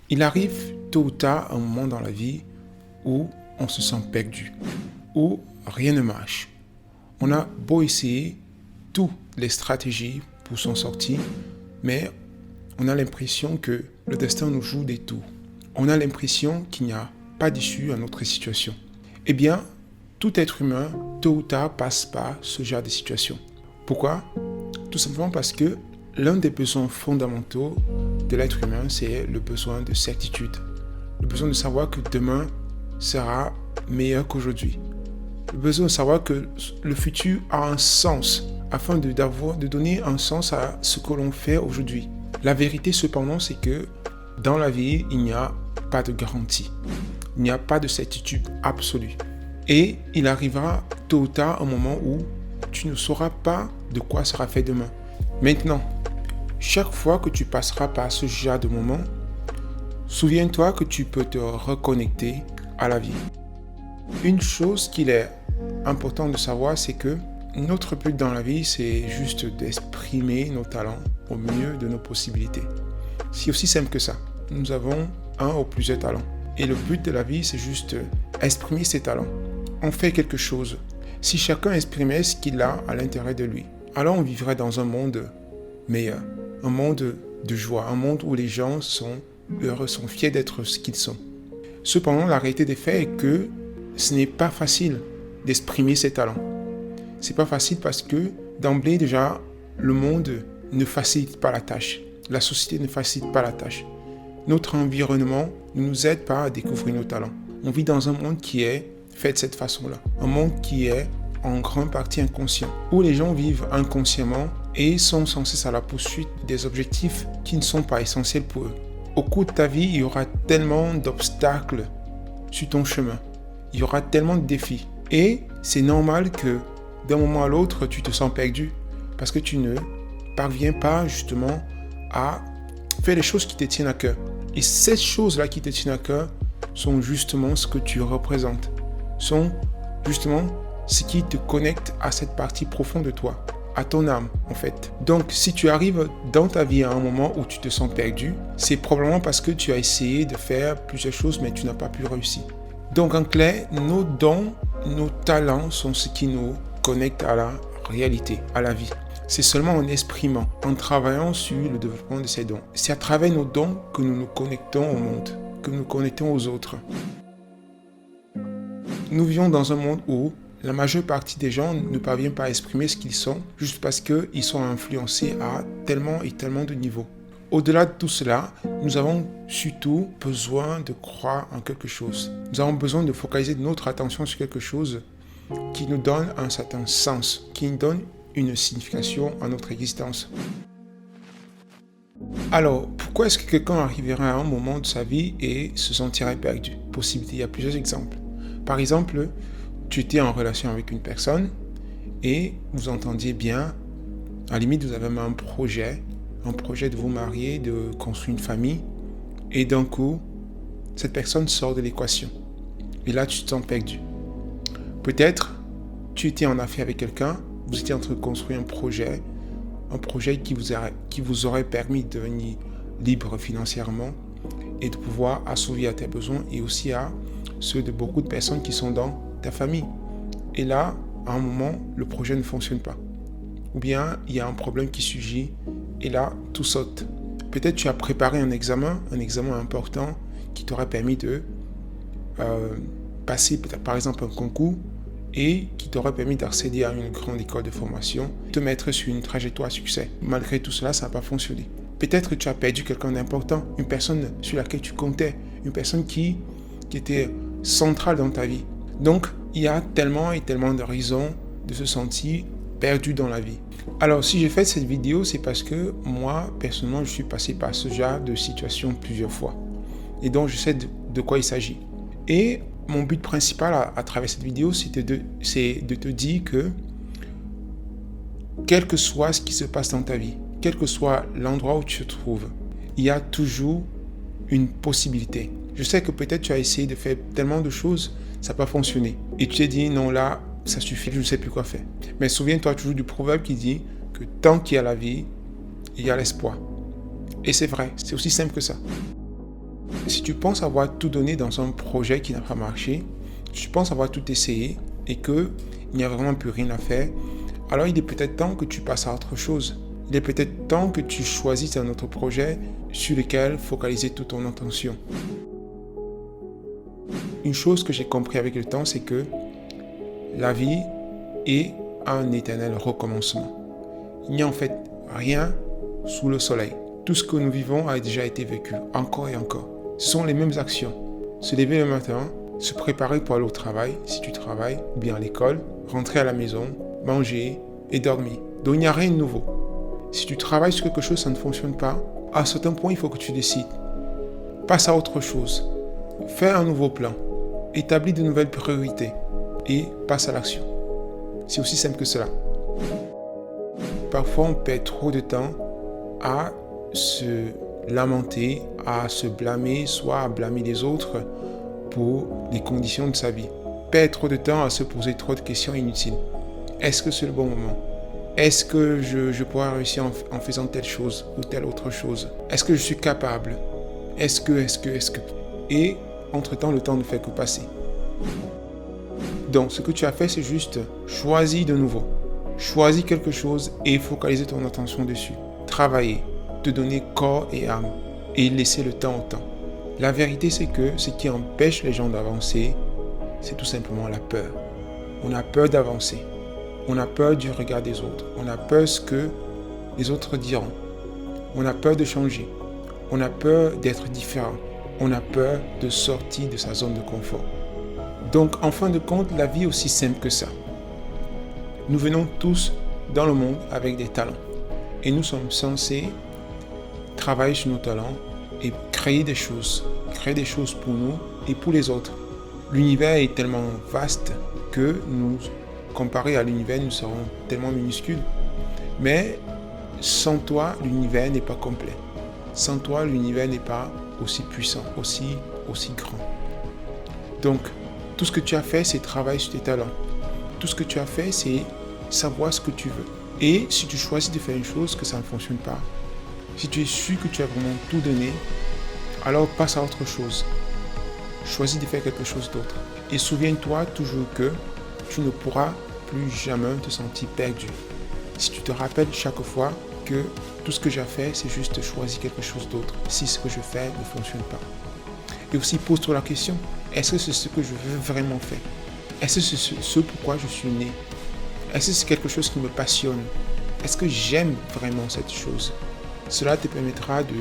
Il arrive tôt ou tard un moment dans la vie où on se sent perdu, où rien ne marche. On a beau essayer toutes les stratégies pour s'en sortir, mais on a l'impression que le destin nous joue des tours. On a l'impression qu'il n'y a pas d'issue à notre situation. Eh bien, tout être humain, tôt ou tard, passe par ce genre de situation. Pourquoi ? Tout simplement parce que l'un des besoins fondamentaux de l'être humain, c'est le besoin de certitude. Le besoin de savoir que demain sera meilleur qu'aujourd'hui. Le besoin de savoir que le futur a un sens, afin de donner un sens à ce que l'on fait aujourd'hui. La vérité cependant, c'est que dans la vie, il n'y a pas de garantie. Il n'y a pas de certitude absolue. Et il arrivera tôt ou tard un moment où tu ne sauras pas de quoi sera fait demain. Maintenant, chaque fois que tu passeras par ce genre de moment, souviens-toi que tu peux te reconnecter à la vie. Une chose qu'il est important de savoir, c'est que notre but dans la vie, c'est juste d'exprimer nos talents au mieux de nos possibilités. C'est aussi simple que ça. Nous avons un ou plusieurs talents. Et le but de la vie, c'est juste exprimer ses talents. On fait quelque chose. Si chacun exprimait ce qu'il a à l'intérieur de lui, alors on vivrait dans un monde meilleur, un monde de joie, un monde où les gens sont heureux, sont fiers d'être ce qu'ils sont. Cependant, la réalité des faits est que ce n'est pas facile d'exprimer ses talents. C'est pas facile parce que d'emblée déjà, le monde ne facilite pas la tâche. La société ne facilite pas la tâche. Notre environnement ne nous aide pas à découvrir nos talents. On vit dans un monde qui est fait de cette façon-là. Un monde qui est en grande partie inconscient, où les gens vivent inconsciemment et sont sans cesse à la poursuite des objectifs qui ne sont pas essentiels pour eux. Au cours de ta vie, il y aura tellement d'obstacles sur ton chemin. Il y aura tellement de défis. Et c'est normal que d'un moment à l'autre, tu te sens perdu parce que tu ne parviens pas justement à faire les choses qui te tiennent à cœur. Et ces choses-là qui te tiennent à cœur sont justement ce que tu représentes, sont justement ce qui te connecte à cette partie profonde de toi, à ton âme en fait. Donc si tu arrives dans ta vie à un moment où tu te sens perdu, c'est probablement parce que tu as essayé de faire plusieurs choses mais tu n'as pas pu réussir. Donc en clair, nos dons, nos talents sont ce qui nous connecte à la réalité, à la vie. C'est seulement en exprimant, en travaillant sur le développement de ces dons. C'est à travers nos dons que nous nous connectons au monde, que nous nous connectons aux autres. Nous vivons dans un monde où la majeure partie des gens ne parviennent pas à exprimer ce qu'ils sont juste parce qu'ils sont influencés à tellement et tellement de niveaux. Au-delà de tout cela, nous avons surtout besoin de croire en quelque chose. Nous avons besoin de focaliser notre attention sur quelque chose qui nous donne un certain sens, qui nous donne une signification à notre existence. Alors, pourquoi est-ce que quelqu'un arriverait à un moment de sa vie et se sentirait perdu ? Possibilité, il y a plusieurs exemples. Par exemple, tu étais en relation avec une personne et vous entendiez bien, à la limite vous avez même un projet de vous marier, de construire une famille, et d'un coup, cette personne sort de l'équation. Et là, tu te sens perdu. Peut-être, tu étais en affaire avec quelqu'un, vous étiez en train de construire un projet qui vous aurait permis de devenir libre financièrement et de pouvoir assouvir à tes besoins et aussi à ceux de beaucoup de personnes qui sont dans ta famille. Et là, à un moment, le projet ne fonctionne pas. Ou bien, il y a un problème qui surgit et là, tout saute. Peut-être tu as préparé un examen important qui t'aurait permis de passer par exemple un concours et qui t'aurait permis d'accéder à une grande école de formation, te mettre sur une trajectoire à succès. Malgré tout cela, ça n'a pas fonctionné. Peut-être que tu as perdu quelqu'un d'important, une personne sur laquelle tu comptais, une personne qui était centrale dans ta vie. Donc, il y a tellement et tellement de raisons de se sentir perdu dans la vie. Alors, si j'ai fait cette vidéo, c'est parce que moi, personnellement, je suis passé par ce genre de situation plusieurs fois. Et donc, je sais de quoi il s'agit. Et mon but principal à travers cette vidéo, c'est de te dire que quel que soit ce qui se passe dans ta vie, quel que soit l'endroit où tu te trouves, il y a toujours une possibilité. Je sais que peut-être tu as essayé de faire tellement de choses, ça n'a pas fonctionné. Et tu t'es dit, non là, ça suffit, je ne sais plus quoi faire. Mais souviens-toi toujours du proverbe qui dit que tant qu'il y a la vie, il y a l'espoir. Et c'est vrai, c'est aussi simple que ça. Si tu penses avoir tout donné dans un projet qui n'a pas marché, si tu penses avoir tout essayé et qu'il n'y a vraiment plus rien à faire, alors il est peut-être temps que tu passes à autre chose. Il est peut-être temps que tu choisisses un autre projet sur lequel focaliser toute ton attention. Une chose que j'ai compris avec le temps, c'est que la vie est un éternel recommencement. Il n'y a en fait rien sous le soleil. Tout ce que nous vivons a déjà été vécu, encore et encore. Ce sont les mêmes actions. Se lever le matin, se préparer pour aller au travail, si tu travailles, ou bien à l'école, rentrer à la maison, manger et dormir. Donc il n'y a rien de nouveau. Si tu travailles sur quelque chose, ça ne fonctionne pas, à un certain point, il faut que tu décides. Passe à autre chose. Fais un nouveau plan. Établis de nouvelles priorités. Et passe à l'action. C'est aussi simple que cela. Parfois, on perd trop de temps à se lamenter, à se blâmer, soit à blâmer les autres pour les conditions de sa vie. Perd trop de temps à se poser trop de questions inutiles. Est-ce que c'est le bon moment? Est-ce que je pourrais réussir en faisant telle chose ou telle autre chose? Est-ce que je suis capable? Est-ce que? Et entre-temps, le temps ne fait que passer. Donc, ce que tu as fait, c'est juste choisis de nouveau. Choisis quelque chose et focaliser ton attention dessus. Travailler, te donner corps et âme et laisser le temps au temps. La vérité, c'est que ce qui empêche les gens d'avancer, c'est tout simplement la peur. On a peur d'avancer. On a peur du regard des autres. On a peur de ce que les autres diront. On a peur de changer. On a peur d'être différent. On a peur de sortir de sa zone de confort. Donc, en fin de compte, la vie est aussi simple que ça. Nous venons tous dans le monde avec des talents. Et nous sommes censés travailler sur nos talents et créer des choses pour nous et pour les autres. L'univers est tellement vaste que nous, comparé à l'univers, nous serons tellement minuscules. Mais sans toi, l'univers n'est pas complet. Sans toi, l'univers n'est pas aussi puissant, aussi grand. Donc, tout ce que tu as fait, c'est travailler sur tes talents. Tout ce que tu as fait, c'est savoir ce que tu veux. Et si tu choisis de faire une chose que ça ne fonctionne pas, si tu es sûr que tu as vraiment tout donné, alors passe à autre chose. Choisis de faire quelque chose d'autre. Et souviens-toi toujours que tu ne pourras plus jamais te sentir perdu. Si tu te rappelles chaque fois que tout ce que j'ai fait, c'est juste choisir quelque chose d'autre. Si ce que je fais ne fonctionne pas. Et aussi pose-toi la question, est-ce que c'est ce que je veux vraiment faire? Est-ce que c'est ce pourquoi je suis né? Est-ce que c'est quelque chose qui me passionne? Est-ce que j'aime vraiment cette chose? Cela te permettra de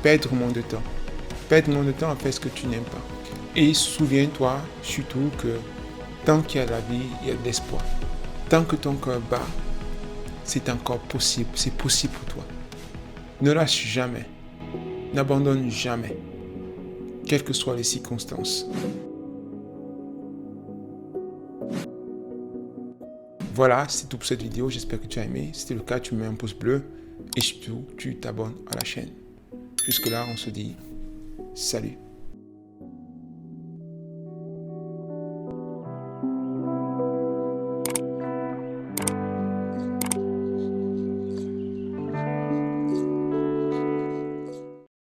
perdre moins de temps. Perdre moins de temps à faire ce que tu n'aimes pas. Et souviens-toi surtout que tant qu'il y a la vie, il y a de l'espoir. Tant que ton cœur bat, c'est encore possible. C'est possible pour toi. Ne lâche jamais. N'abandonne jamais. Quelles que soient les circonstances. Voilà, c'est tout pour cette vidéo. J'espère que tu as aimé. Si c'est le cas, tu me mets un pouce bleu. Et surtout, tu t'abonnes à la chaîne. Jusque là, on se dit salut.